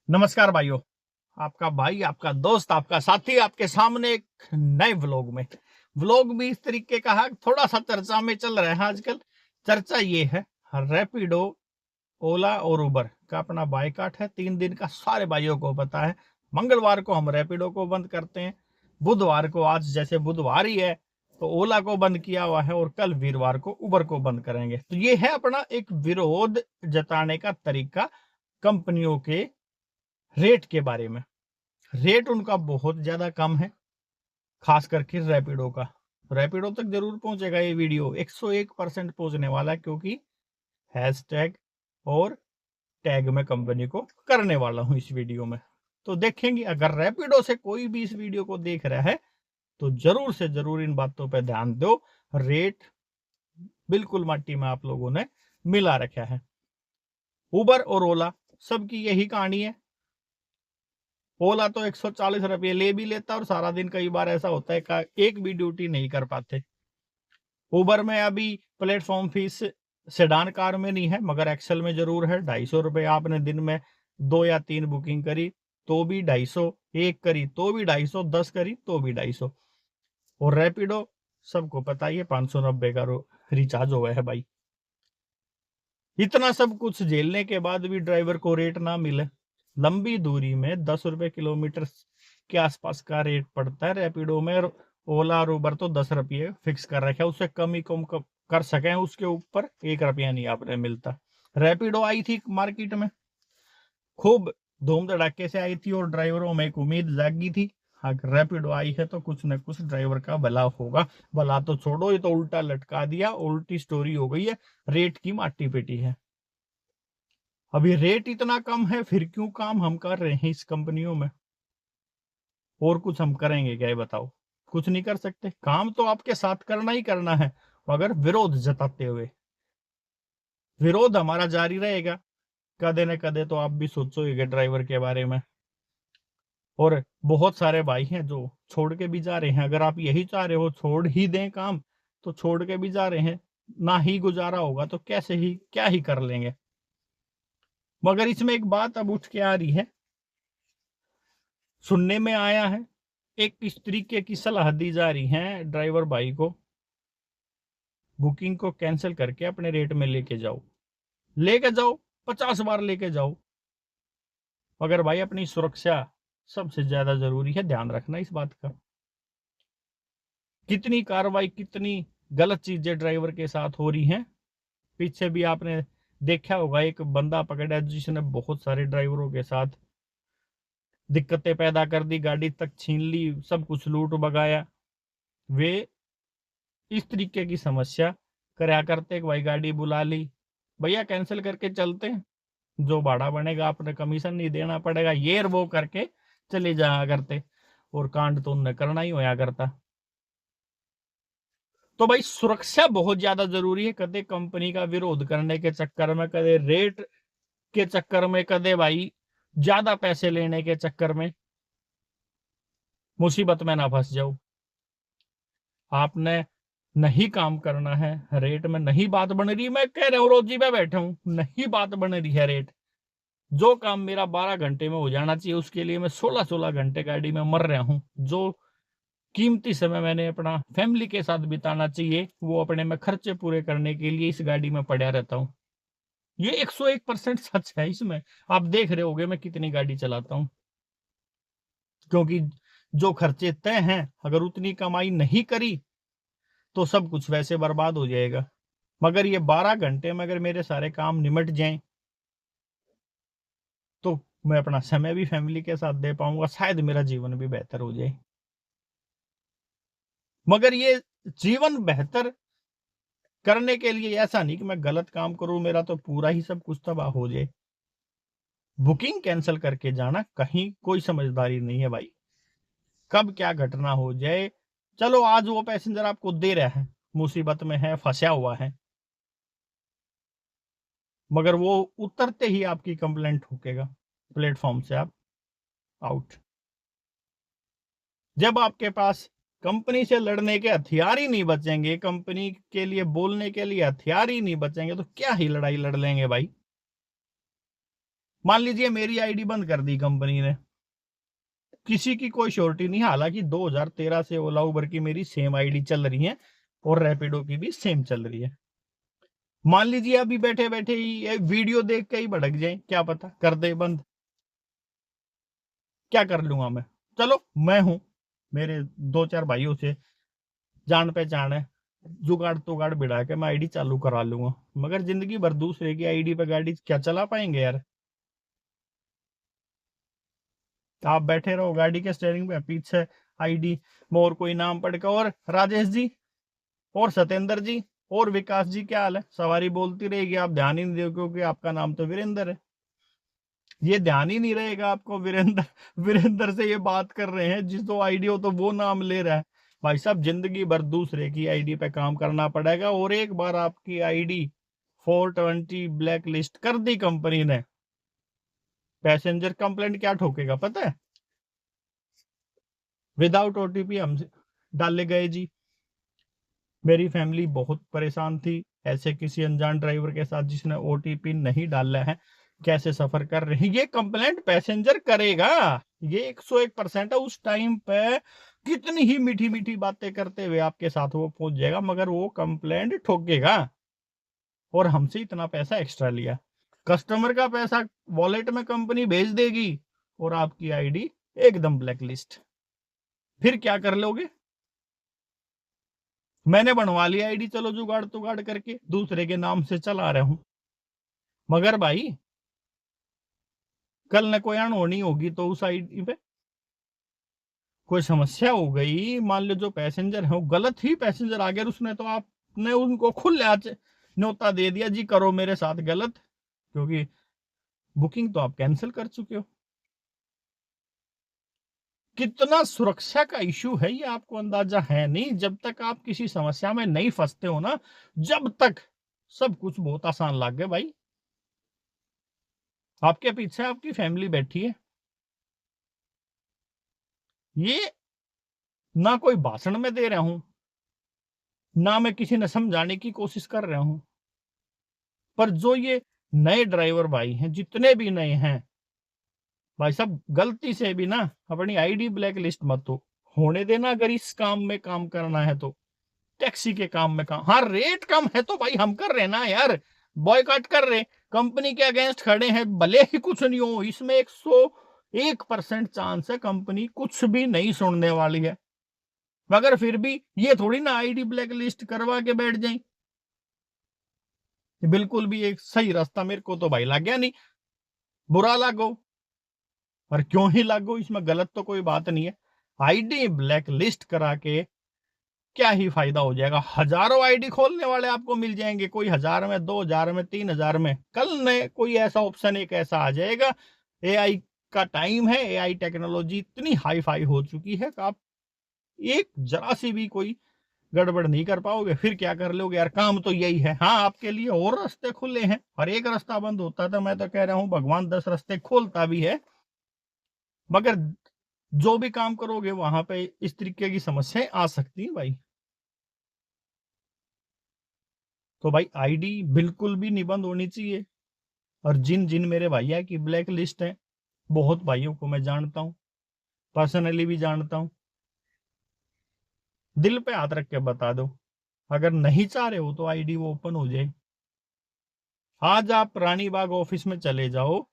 नमस्कार भाइयों। आपका भाई, आपका दोस्त, आपका साथी आपके सामने एक नए व्लॉग भी इस तरीके का है, थोड़ा सा चर्चा में चल रहा है आजकल। चर्चा ये है, रैपिडो, ओला और उबर का अपना बायकॉट है 3 दिन का। सारे भाइयों को पता है, मंगलवार को हम रैपिडो को बंद करते हैं, बुधवार को, आज जैसे बुधवार ही है, तो ओला को बंद किया हुआ है, और कल वीरवार को उबर को बंद करेंगे। तो ये है अपना एक विरोध जताने का तरीका कंपनियों के रेट के बारे में। रेट उनका बहुत ज्यादा कम है, खास करके रैपिडो का। रैपिडो तक जरूर पहुंचेगा ये वीडियो, 101% पहुंचने वाला है, क्योंकि हैशटैग और टैग में कंपनी को करने वाला हूं इस वीडियो में। तो देखेंगे, अगर रैपिडो से कोई भी इस वीडियो को देख रहा है तो जरूर से जरूर इन बातों पर ध्यान दो। रेट बिल्कुल माटी में आप लोगों ने मिला रखा है। उबर और ओला सबकी यही कहानी है। ओला तो 140 रुपये ले भी लेता, और सारा दिन कई बार ऐसा होता है कि एक भी ड्यूटी नहीं कर पाते। उबर में अभी प्लेटफॉर्म फीस सेडान कार में नहीं है, मगर एक्सेल में जरूर है। 250 रुपये। आपने दिन में 2 या 3 बुकिंग करी तो भी 250, एक करी तो भी 250, 10 करी तो भी 250। और रैपिडो सबको पता ही है, 590 का रिचार्ज हुआ है भाई। इतना सब कुछ झेलने के बाद भी ड्राइवर को रेट ना मिले। लंबी दूरी में 10 रुपए किलोमीटर के आसपास का रेट पड़ता है रैपिडो में, और ओला और उबर तो 10 रुपये फिक्स कर रखे हैं, उससे कम ही कम कर सके, उसके ऊपर 1 रुपया नहीं आपने मिलता। रैपिडो आई थी मार्केट में, खूब धूम धड़ाके से आई थी, और ड्राइवरों में एक उम्मीद जागी थी, हाँ रैपिडो आई है तो कुछ न कुछ ड्राइवर का भला होगा। भला तो छोड़ो, ये तो उल्टा लटका दिया, उल्टी स्टोरी हो गई है। रेट की माटी पेटी है। अभी रेट इतना कम है, फिर क्यों काम हम कर रहे हैं इस कंपनियों में? और कुछ हम करेंगे क्या, बताओ? कुछ नहीं कर सकते। काम तो आपके साथ करना ही करना है, मगर विरोध जताते हुए। विरोध हमारा जारी रहेगा। कदे न कदे तो आप भी सोचोगे ड्राइवर के बारे में। और बहुत सारे भाई हैं जो छोड़ के भी जा रहे हैं। अगर आप यही चाह रहे हो छोड़ ही दें काम, तो छोड़ के भी जा रहे हैं। ना ही गुजारा होगा तो कैसे ही क्या ही कर लेंगे। मगर इसमें एक बात अब उठ के आ रही है, सुनने में आया है, एक इस तरीके की सलाह दी जा रही है ड्राइवर भाई को, बुकिंग को कैंसिल करके अपने रेट में लेके जाओ 50 बार लेके जाओ। मगर भाई अपनी सुरक्षा सबसे ज्यादा जरूरी है, ध्यान रखना इस बात का। कितनी कार्रवाई, कितनी गलत चीजें ड्राइवर के साथ हो रही हैं। पीछे भी आपने देखा होगा, एक बंदा पकड़ा जिसने बहुत सारे ड्राइवरों के साथ दिक्कतें पैदा कर दी, गाड़ी तक छीन ली, सब कुछ लूट बगाया। वे इस तरीके की समस्या कराया करते, भाई गाड़ी बुला ली, भैया कैंसिल करके चलते हैं, जो भाड़ा बनेगा आपने कमीशन नहीं देना पड़ेगा, ये वो करके चले जाया करते। और कांड तो उन्हें करना ही होया करता। तो भाई सुरक्षा बहुत ज्यादा जरूरी है। कदे कंपनी का विरोध करने के चक्कर में, कदे रेट के चक्कर में, कदे भाई ज्यादा पैसे लेने के चक्कर में मुसीबत में ना फंस जाओ। आपने नहीं काम करना है, रेट में नहीं बात बन रही, मैं कह रहा हूँ रोजी पे बैठा हूं, नहीं बात बन रही है रेट। जो काम मेरा 12 घंटे में हो जाना चाहिए, उसके लिए मैं 16-16 घंटे गाड़ी में मर रहा हूं। जो कीमती समय मैंने अपना फैमिली के साथ बिताना चाहिए, वो अपने में खर्चे पूरे करने के लिए इस गाड़ी में पड़ा रहता हूँ। ये 101% सच है। इसमें आप देख रहे होगे मैं कितनी गाड़ी चलाता हूँ, क्योंकि जो खर्चे तय हैं, अगर उतनी कमाई नहीं करी तो सब कुछ वैसे बर्बाद हो जाएगा। मगर ये 12 घंटे में अगर मेरे सारे काम निमट जाएं, तो मैं अपना समय भी फैमिली के साथ दे पाऊंगा, शायद मेरा जीवन भी बेहतर हो जाए। मगर ये जीवन बेहतर करने के लिए ऐसा नहीं कि मैं गलत काम करूं, मेरा तो पूरा ही सब कुछ तबाह हो जाए। बुकिंग कैंसिल करके जाना कहीं कोई समझदारी नहीं है भाई। कब क्या घटना हो जाए। चलो आज वो पैसेंजर आपको दे रहा है, मुसीबत में है, फंसा हुआ है, मगर वो उतरते ही आपकी कंप्लेंट ठोकेगा, प्लेटफॉर्म से आप आउट। जब आपके पास कंपनी से लड़ने के हथियार ही नहीं बचेंगे, कंपनी के लिए बोलने के लिए हथियार ही नहीं बचेंगे, तो क्या ही लड़ाई लड़ लेंगे भाई। मान लीजिए मेरी आईडी बंद कर दी कंपनी ने, किसी की कोई श्योरिटी नहीं, हालांकि 2013 से ओला उबर की मेरी सेम आईडी चल रही है और रैपिडो की भी सेम चल रही है। मान लीजिए अभी बैठे बैठे ही वीडियो देख के ही भड़क जाए, क्या पता कर दे बंद, क्या कर लूंगा मैं? चलो मैं हूं, मेरे 2-4 भाइयों से जान पहचान है, जुगाड़ तुगाड़ बिड़ा के मैं आईडी चालू करा लूंगा, मगर जिंदगी भर दूसरे की आईडी पे गाड़ी क्या चला पाएंगे यार? आप बैठे रहो गाड़ी के स्टेयरिंग पे, पीछे आईडी में और कोई नाम पढ़ के, और राजेश जी और सत्येंद्र जी और विकास जी क्या हाल है, सवारी बोलती रहेगी, आप ध्यान ही नहीं दोगे क्योंकि आपका नाम तो वीरेंद्र है। ये ध्यान ही नहीं रहेगा आपको, वीरेंद्र वीरेंद्र से ये बात कर रहे हैं, जिस तो आईडी हो तो वो नाम ले रहा है। भाई साहब जिंदगी भर दूसरे की आईडी पे काम करना पड़ेगा, और एक बार आपकी आईडी 420 ब्लैक लिस्ट कर दी कंपनी ने, पैसेंजर कंप्लेंट क्या ठोकेगा पता है? विदाउट ओटीपी हमसे डाले गए जी। मेरी फैमिली बहुत परेशान थी ऐसे किसी अनजान ड्राइवर के साथ जिसने ओटीपी नहीं डाला है, कैसे सफर कर रहे हैं। ये कंप्लेंट पैसेंजर करेगा, ये 101% है। उस टाइम पे कितनी ही मीठी मीठी बातें करते हुए आपके साथ वो पहुंच जाएगा, मगर वो कंप्लेंट ठोकेगा। और हमसे इतना पैसा एक्स्ट्रा लिया, कस्टमर का पैसा वॉलेट में कंपनी भेज देगी और आपकी आईडी एकदम ब्लैकलिस्ट। फिर क्या कर लोगे? मैंने बनवा लिया आईडी, चलो जुगाड़ तुगाड़ करके दूसरे के नाम से चला रहा हूं, मगर भाई कल न कोई अनहोनी होगी तो उस आईडी पे कोई समस्या हो गई, मान लो जो पैसेंजर है वो गलत ही पैसेंजर आ गया, उसने तो आपने उनको खुले न्योता दे दिया जी करो मेरे साथ गलत, क्योंकि बुकिंग तो आप कैंसिल कर चुके हो। कितना सुरक्षा का इशू है ये आपको अंदाजा है नहीं। जब तक आप किसी समस्या में नहीं फंसते हो ना, जब तक सब कुछ बहुत आसान लगे भाई। आपके पीछे आपकी फैमिली बैठी है, ये ना कोई भाषण में दे रहा हूं, ना मैं किसी ने समझाने की कोशिश कर रहा हूं, पर जो ये नए ड्राइवर भाई हैं, जितने भी नए हैं भाई साहब, गलती से भी ना अपनी आईडी ब्लैक लिस्ट मत होने देना। अगर इस काम में काम करना है तो टैक्सी के काम में काम, हाँ रेट कम है तो भाई हम कर रहे ना यार, बॉयकॉट कर रहे, कंपनी के अगेंस्ट खड़े हैं, भले ही कुछ नहीं हो, इसमें 101% चांस है कंपनी कुछ भी नहीं सुनने वाली है, मगर फिर भी ये थोड़ी ना आईडी ब्लैक लिस्ट करवा के बैठ जाए। बिल्कुल भी एक सही रास्ता मेरे को तो भाई लग गया नहीं, बुरा लागो, और क्यों ही लागो, इसमें गलत तो कोई बात नहीं है। आईडी ब्लैक लिस्ट करा के क्या ही फायदा हो जाएगा? हजारों आईडी खोलने वाले आपको मिल जाएंगे, कोई 1000 में, 2000 में, 3000 में। कल ने कोई ऐसा ऑप्शन एक ऐसा आ जाएगा, एआई का टाइम है, एआई टेक्नोलॉजी इतनी हाई फाई हो चुकी है कि आप एक जरा सी भी कोई गड़बड़ नहीं कर पाओगे। फिर क्या कर लोगे यार? काम तो यही है। हाँ आपके लिए और रास्ते खुले हैं, और एक रास्ता बंद होता था, मैं तो कह रहा हूं भगवान 10 रास्ते खोलता भी है, मगर जो भी काम करोगे वहां पे इस तरीके की समस्याएं आ सकती है भाई। तो भाई आईडी बिल्कुल भी नहीं बंद होनी चाहिए। और जिन जिन मेरे भैया की ब्लैक लिस्ट है, बहुत भाइयों को मैं जानता हूं, पर्सनली भी जानता हूं, दिल पे हाथ रख के बता दो, अगर नहीं चाह रहे हो तो आईडी वो ओपन हो जाए। आज आप रानी बाग ऑफिस में चले जाओ,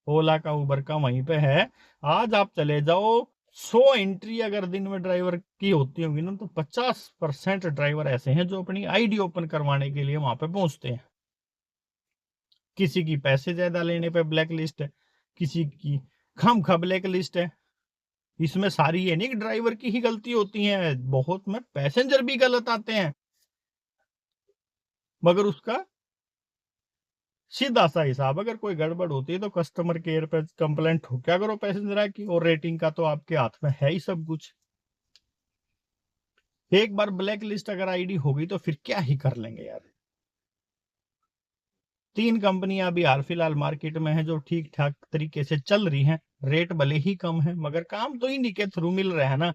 ओला का उबर का वहीं पे है, आज आप चले जाओ, 100 एंट्री अगर दिन में ड्राइवर की होती होगी ना, तो 50% ड्राइवर ऐसे हैं जो अपनी आईडी ओपन करवाने के लिए वहां पे पहुंचते हैं। किसी की पैसे ज्यादा लेने पे ब्लैक लिस्ट है, किसी की खामखा ब्लैक लिस्ट है। इसमें सारी ये नहीं कि ड्राइवर की ही गलती होती है, बहुत में पैसेंजर भी गलत आते हैं, मगर उसका सीधा सा हिसाब, अगर कोई गड़बड़ होती है तो कस्टमर केयर पे कंप्लेंट हो, क्या करो पैसेंजर की, और रेटिंग का तो आपके हाथ में है ही सब कुछ। एक बार ब्लैक लिस्ट अगर आईडी होगी तो फिर क्या ही कर लेंगे यार। 3 कंपनियां अभी हाल फिलहाल मार्केट में है जो ठीक ठाक तरीके से चल रही हैं, रेट भले ही कम है मगर काम तो इन्हीं के थ्रू मिल रहा है ना।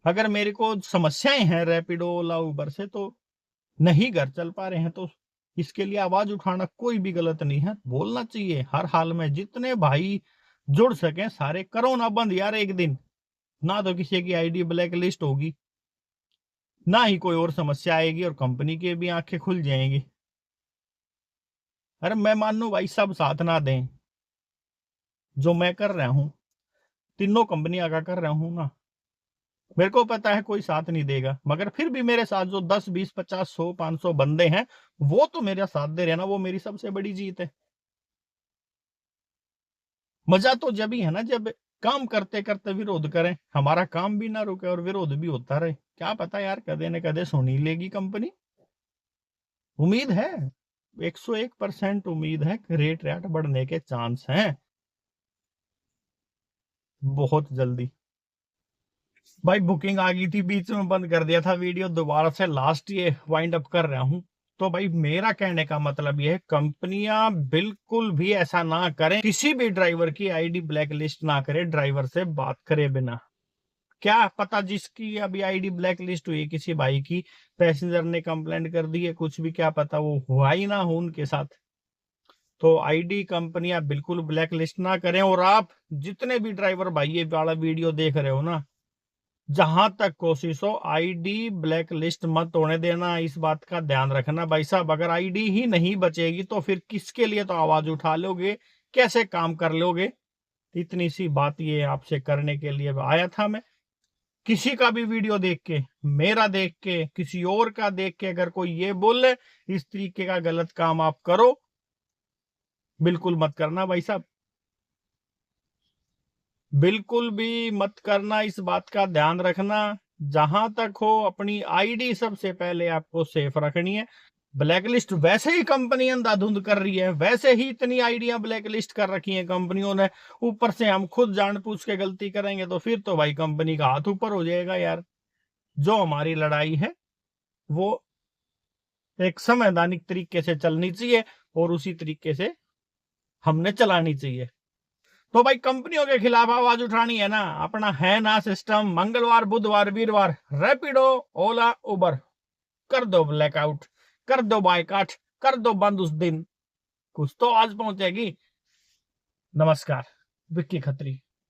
अगर मेरे को समस्याएं हैं रैपिडो ओला उबर से, तो नहीं घर चल पा रहे हैं, तो इसके लिए आवाज उठाना कोई भी गलत नहीं है, बोलना चाहिए हर हाल में। जितने भाई जुड़ सके सारे करो ना बंद यार एक दिन, ना तो किसी की आईडी ब्लैक लिस्ट होगी, ना ही कोई और समस्या आएगी, और कंपनी की भी आंखें खुल जाएंगी। अरे मैं मानू भाई सब साथ ना दें, जो मैं कर रहा हूं, तीनों कंपनियां का कर रहा हूं ना, मेरे को पता है कोई साथ नहीं देगा, मगर फिर भी मेरे साथ जो 10 20 50 100 500 बंदे हैं, वो तो मेरा साथ दे रहे हैं ना, वो मेरी सबसे बड़ी जीत है। मजा तो जब ही है ना जब काम करते करते विरोध करें, हमारा काम भी ना रुके और विरोध भी होता रहे। क्या पता यार, कदे न कदे सुन ही लेगी कंपनी। उम्मीद है, 101% उम्मीद है कि रेट बढ़ने के चांस हैं बहुत जल्दी। भाई बुकिंग आ गई थी, बीच में बंद कर दिया था वीडियो, दोबारा से लास्ट ये वाइंड अप कर रहा हूं। तो भाई मेरा कहने का मतलब ये है, कंपनियां बिल्कुल भी ऐसा ना करें, किसी भी ड्राइवर की आईडी ब्लैक लिस्ट ना करे ड्राइवर से बात करे बिना। क्या पता जिसकी अभी आईडी ब्लैक लिस्ट हुई किसी भाई की, पैसेंजर ने कंप्लेंट कर दी है कुछ भी, क्या पता वो हुआ ही ना हो उनके साथ। तो आईडी कंपनियां बिल्कुल ब्लैक लिस्ट ना करें। और आप जितने भी ड्राइवर भाई ये वाला वीडियो देख रहे हो ना, जहां तक कोशिश हो आईडी ब्लैक लिस्ट मत होने देना, इस बात का ध्यान रखना भाई साहब। अगर आईडी ही नहीं बचेगी तो फिर किसके लिए तो आवाज उठा लोगे, कैसे काम कर लोगे। इतनी सी बात ये आपसे करने के लिए आया था मैं। किसी का भी वीडियो देख के, मेरा देख के, किसी और का देख के अगर कोई ये बोले इस तरीके का गलत काम आप करो, बिल्कुल मत करना भाई साहब, बिल्कुल भी मत करना। इस बात का ध्यान रखना। जहां तक हो अपनी आईडी सबसे पहले आपको सेफ रखनी है। ब्लैकलिस्ट वैसे ही कंपनी अंधाधुंध कर रही है, वैसे ही इतनी आईडियां ब्लैकलिस्ट कर रखी हैं कंपनियों ने, ऊपर से हम खुद जान पूछ के गलती करेंगे तो फिर तो भाई कंपनी का हाथ ऊपर हो जाएगा यार। जो हमारी लड़ाई है वो एक संवैधानिक तरीके से चलनी चाहिए और उसी तरीके से हमने चलानी चाहिए। तो भाई कंपनियों के खिलाफ आवाज उठानी है ना, अपना है ना सिस्टम, मंगलवार बुधवार वीरवार रैपिडो ओला उबर कर दो ब्लैकआउट, कर दो बायकाट, कर दो बंद उस दिन, कुछ तो आज पहुंचेगी। नमस्कार, विक्की खत्री।